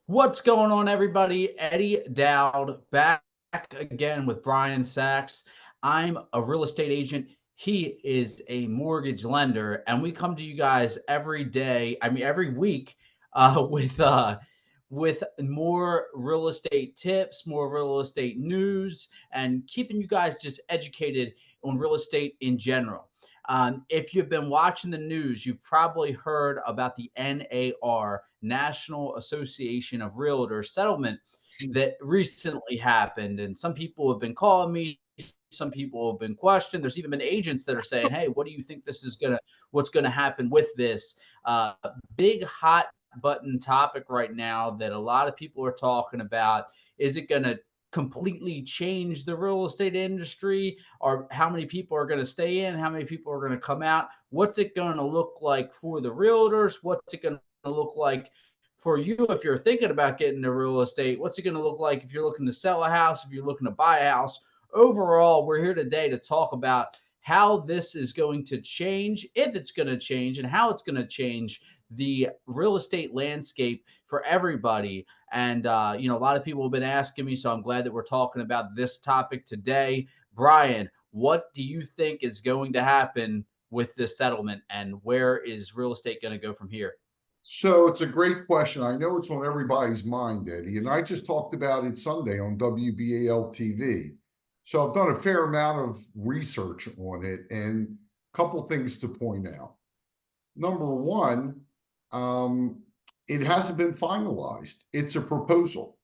What's going on, everybody? Eddie Dowd back again with Brian Sachs. I'm a real estate agent. He is a mortgage lender, and we come to you guys every day. I mean, every week, with more real estate tips, more real estate news, and keeping you guys just educated on real estate in general. If you've been watching the news, you've probably heard about the NAR, National Association of Realtors settlement that recently happened. And some people have been calling me, some people have been questioned. There's even been agents that are saying, hey, what do you think what's going to happen with this? Uh, Big hot button topic right now that a lot of people are talking about. Is it going to completely change the real estate industry, or how many people are going to stay in, how many people are going to come out? What's it going to look like for the realtors? What's it going to look like for you if you're thinking about getting into real estate? What's it going to look like if you're looking to sell a house, if you're looking to buy a house? Overall, we're here today to talk about how this is going to change, if it's going to change, and how it's going to change the real estate landscape for everybody. And, a lot of people have been asking me, so I'm glad that we're talking about this topic today. Brian, what do you think is going to happen with this settlement, and where is real estate going to go from here? So it's a great question. I know it's on everybody's mind, Eddie, and I just talked about it Sunday on WBAL TV. So I've done a fair amount of research on it, and a couple things to point out. Number one, it hasn't been finalized. It's a proposal.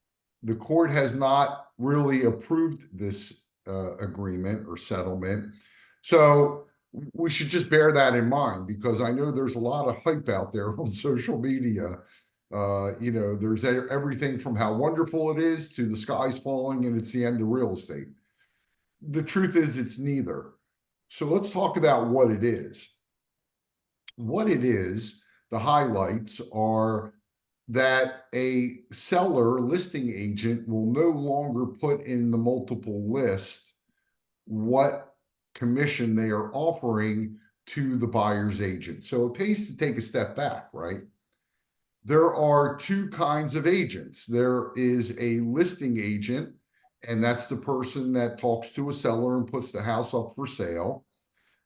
The court has not really approved this agreement or settlement. So we should just bear that in mind, because I know there's a lot of hype out there on social media. There's everything from how wonderful it is to the sky's falling and it's the end of real estate. The truth is, it's neither. So let's talk about what it is. What it is, the highlights are that a seller listing agent will no longer put in the multiple list what commission they are offering to the buyer's agent. So it pays to take a step back, right? There are two kinds of agents. There is a listing agent, and that's the person that talks to a seller and puts the house up for sale.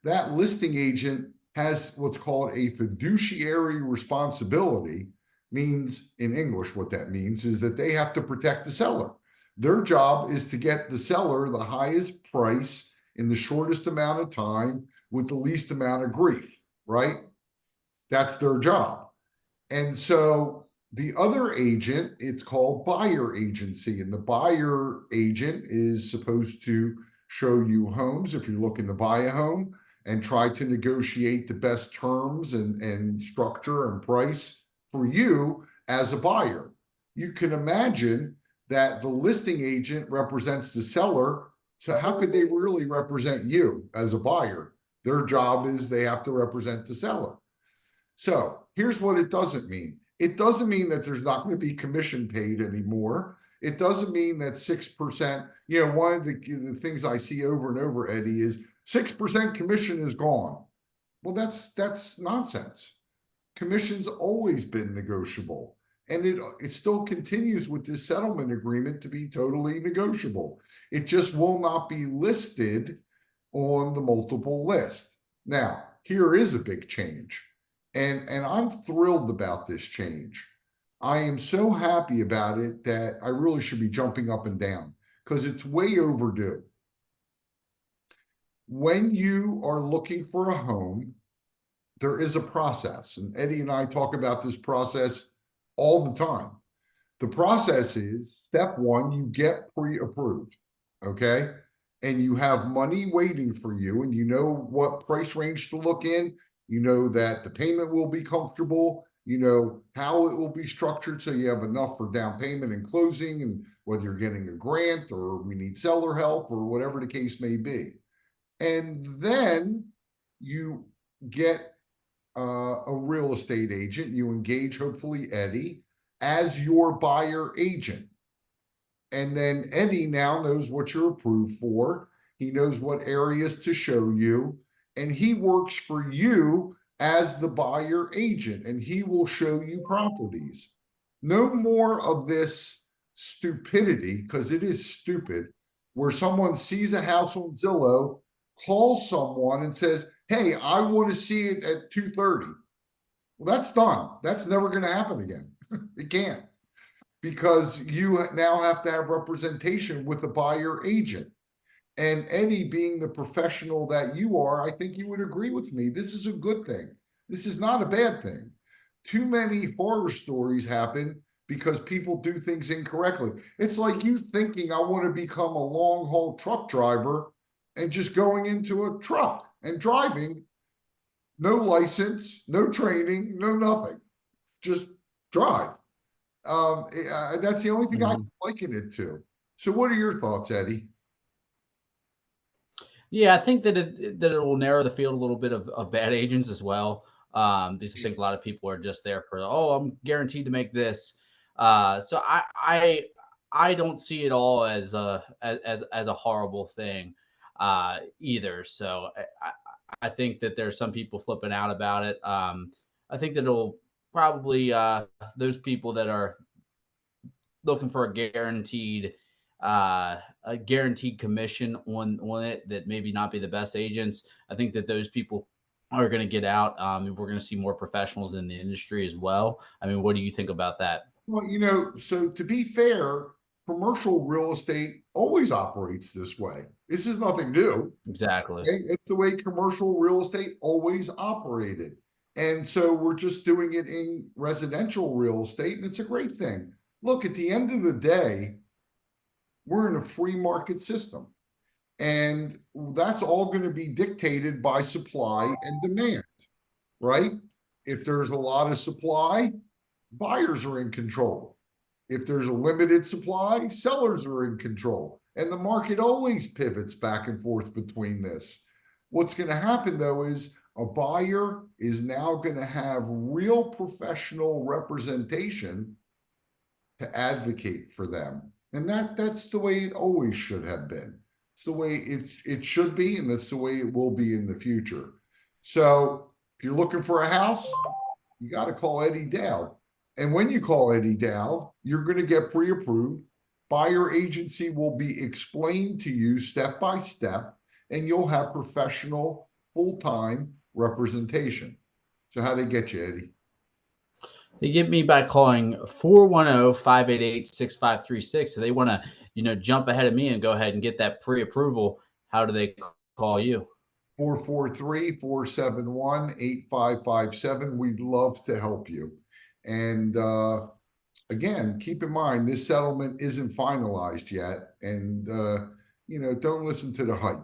That listing agent has what's called a fiduciary responsibility. Means in English, what that means is that they have to protect the seller. Their job is to get the seller the highest price in the shortest amount of time with the least amount of grief, right? That's their job. And so the other agent, it's called buyer agency. And the buyer agent is supposed to show you homes if you're looking to buy a home, and try to negotiate the best terms and structure and price for you as a buyer. You can imagine that the listing agent represents the seller. So how could they really represent you as a buyer? Their job is they have to represent the seller. So here's what it doesn't mean. It doesn't mean that there's not going to be commission paid anymore. It doesn't mean that 6%, one of the things I see over and over, Eddie, is 6% commission is gone. Well, that's nonsense. Commission's always been negotiable. And it still continues with this settlement agreement to be totally negotiable. It just will not be listed on the multiple list. Now, here is a big change. And I'm thrilled about this change. I am so happy about it that I really should be jumping up and down, because it's way overdue. When you are looking for a home, there is a process. And Eddie and I talk about this process all the time. The process is, step one, you get pre-approved, okay? And you have money waiting for you, and you know what price range to look in. You know that the payment will be comfortable. You know how it will be structured, so you have enough for down payment and closing, and whether you're getting a grant or we need seller help or whatever the case may be. And then you get a real estate agent. You engage, hopefully, Eddie as your buyer agent. And then Eddie now knows what you're approved for. He knows what areas to show you. And he works for you as the buyer agent, and he will show you properties. No more of this stupidity, because it is stupid, where someone sees a house on Zillow, calls someone and says, hey, I want to see it at 2:30. Well, that's done. That's never going to happen again. It can't, because you now have to have representation with the buyer agent. And Eddie, being the professional that you are, I think you would agree with me. This is a good thing. This is not a bad thing. Too many horror stories happen because people do things incorrectly. It's like you thinking I want to become a long haul truck driver and just going into a truck and driving, no license, no training, no nothing, just drive. That's the only thing I can liken it to. So, what are your thoughts, Eddie? Yeah, I think that it will narrow the field a little bit of bad agents as well. Because I think a lot of people are just there for, oh, I'm guaranteed to make this. So I don't see it all as as a horrible thing either. So I think that there's some people flipping out about it. I think that it'll probably those people that are looking for a guaranteed commission on it that maybe not be the best agents. I think that those people are going to get out. We're going to see more professionals in the industry as well. I mean, what do you think about that? Well, so to be fair, commercial real estate always operates this way. This is nothing new. Exactly. Okay? It's the way commercial real estate always operated. And so we're just doing it in residential real estate, and it's a great thing. Look, at the end of the day, we're in a free market system. And that's all going to be dictated by supply and demand, right? If there's a lot of supply, buyers are in control. If there's a limited supply, sellers are in control. And the market always pivots back and forth between this. What's going to happen, though, is a buyer is now going to have real professional representation to advocate for them. And that's the way it always should have been. It's the way it should be, and that's the way it will be in the future. So if you're looking for a house, you got to call Eddie Dowd. And when you call Eddie Dowd, you're going to get pre-approved. Buyer agency will be explained to you step by step, and you'll have professional full-time representation. So how do they get you, Eddie? They get me by calling 410-588-6536. If they want to, jump ahead of me and go ahead and get that pre-approval, how do they call you? 443-471-8557. We'd love to help you. And again, keep in mind, this settlement isn't finalized yet. And, don't listen to the hype.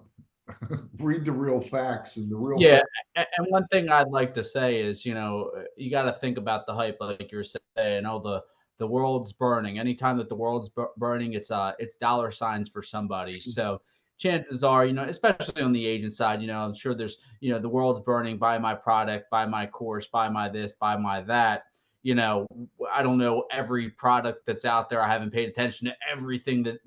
Read the real facts, and the real Yeah, facts. and one thing I'd like to say is, you got to think about the hype, like you're saying. Oh, the world's burning. Anytime that the world's burning, it's dollar signs for somebody. So chances are, especially on the agent side, I'm sure there's, the world's burning. Buy my product, buy my course, buy my this, buy my that. I don't know every product that's out there. I haven't paid attention to everything that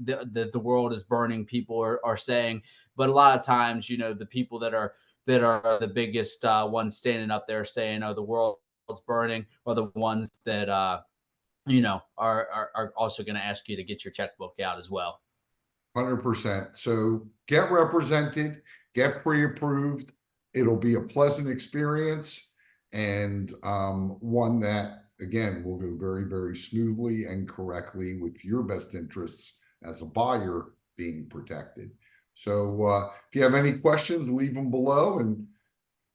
the world is burning. People are saying, but a lot of times, the people that are the biggest ones standing up there saying, "Oh, the world's burning," are the ones that are also going to ask you to get your checkbook out as well. 100%. So get represented, get pre-approved. It'll be a pleasant experience, and one that, again, will go very, very smoothly and correctly with your best interests as a buyer being protected. So if you have any questions, leave them below and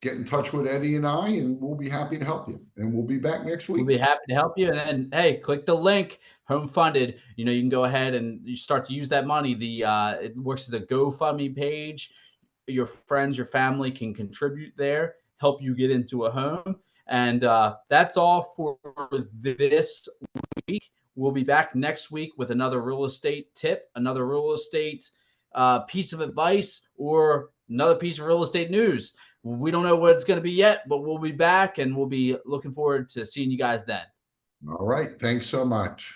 get in touch with Eddie and I, and we'll be happy to help you. And we'll be back next We'll week. be happy to help you. And then, hey, click the link, home funded. You can go ahead and you start to use that money. It works as a GoFundMe page. Your friends, your family can contribute there, help you get into a home. And that's all for this week. We'll be back next week with another real estate tip, another real estate piece of advice, or another piece of real estate news. We don't know what it's going to be yet, but we'll be back and we'll be looking forward to seeing you guys then. All right. Thanks so much.